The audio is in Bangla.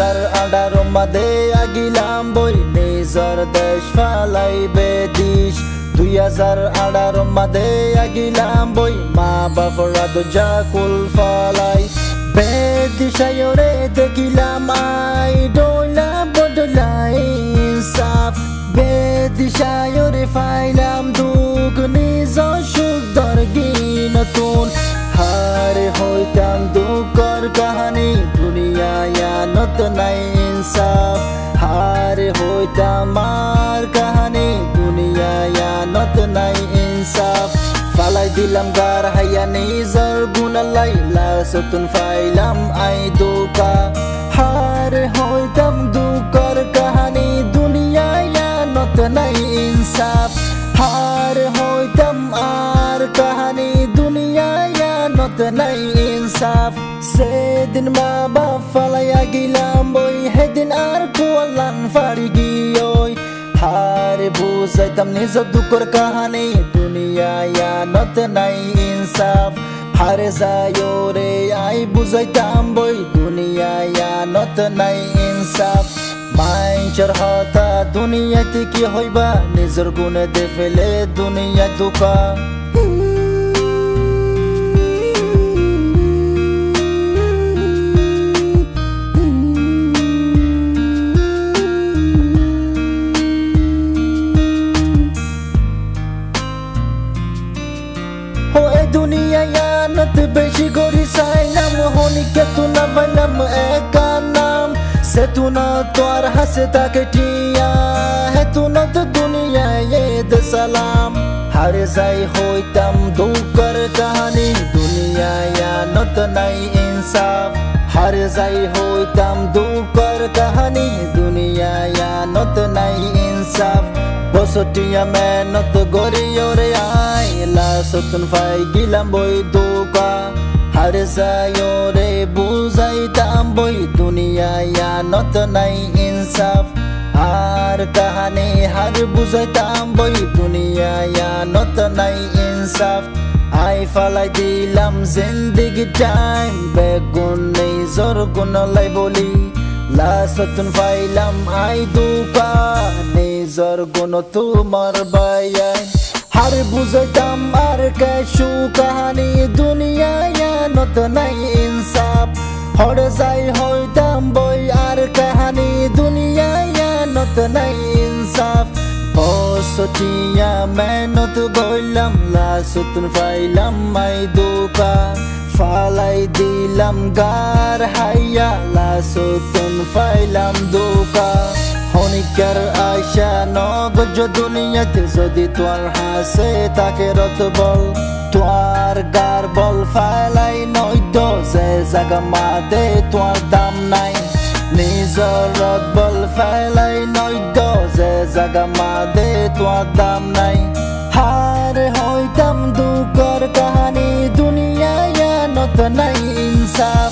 2018 মাদে আগিলাম বই নিজর দেশ ফালাই বেদিশ 2018 মাদে আগিলাম বই মা বাপরা দরজা কুল ফালাই বেদিশায়রে দেখিলাম আই ডোলা বদলাই ইনসাফ বেদিশায়রে ফাইলাম দুঃখ নিজর সুখ দরগি নতুন হারে হইতাম দুঃখর কাহানি দুনিয়ায় নত নাই ইনসাফ হারে হইতাম আর কাহানি দুনিয়ায় নত নাই ইনসাফ ফালাই দিলাম গার হাইয়া নিজর গুনালাই লাসতুন ফাইলাম আই দুকা হারে হইতাম দুঃখর কাহানি দুনিয়ায় নত নাই ইনসাফ হারে হইতাম আর কাহানি দুনিয়ায় নত নাই ইনসাফ সেদিন মা বাপ ফালাইয়া গিলাম বই হেদিন আর কুয়ালান ফাড়ি গিয়োই হারে বুঝাইতাম নিজ দুঃখর কাহানি দুনিয়ায় নত নাই ইনসাফ হারে যায়ো রে আই বুঝাইতাম বই দুনিয়ায় নত নাই ইনসাফ মাইনচর হতা দুনিয়াতে কি হইবা নিজর গুণে দে ফেলে দুনিয়া দুকা দুনিয়ায় নত বেশি গরি চাইলাম হনিকে তু না পাইলাম একা নাম সে তু না তোর হাসে তাকে টিয়া হে তু না তো দুনিয়ায় দে সালাম হারে যাই হইতাম দুঃখর কাহানি দুনিয়ায় নত নাই ইনসাফ হারে যাই হইতাম দুঃখর কাহানি দুনিয়ায় নত নাই ইনসাফ বসটিয়া মেহনত গড়িও রে আই লাসতুন ফাই গিলাম বই দুকা হারে যায়ো রে বুঝাইতাম বই দুনিয়ায় নত নাই ইনসাফ আর কাহানি হার বুঝাইতাম বই দুনিয়ায় নত নাই ইনসাফ আই ফালাই দিলাম জিন্দিগি টাইম বেগুন নিজর গুণলাই বলি লাসতুন ফাইলাম আই দুকা নিজর গুণ তোমার বায়াই হার বুঝাইতাম আর কেশু কাহানি দুনিয়ায় নত নাই ইনসাফ হরে যাই হইতাম বই আর কাহানি দুনিয়ায় নত নাই ইনসাফ বসটিয়া মেহনত গইলাম লাসতুন ফাইলাম আই দুকা ফালাই দিলাম গার হাইয়া লাসতুন ফাইলাম দুকা হনিকার আশা নগজ দুনিয়াতে যদি তোর হাসে তাকে রত বল তোর গার বল ফালাই নইদ যে জাগা মাদে তোর দাম নাই নিজর রত বল ফালাই নইদ যে জাগা মাদে তোর দাম নাই হারে হইতাম দুঃখর কাহানি দুনিয়ায় নত নাই ইনসাফ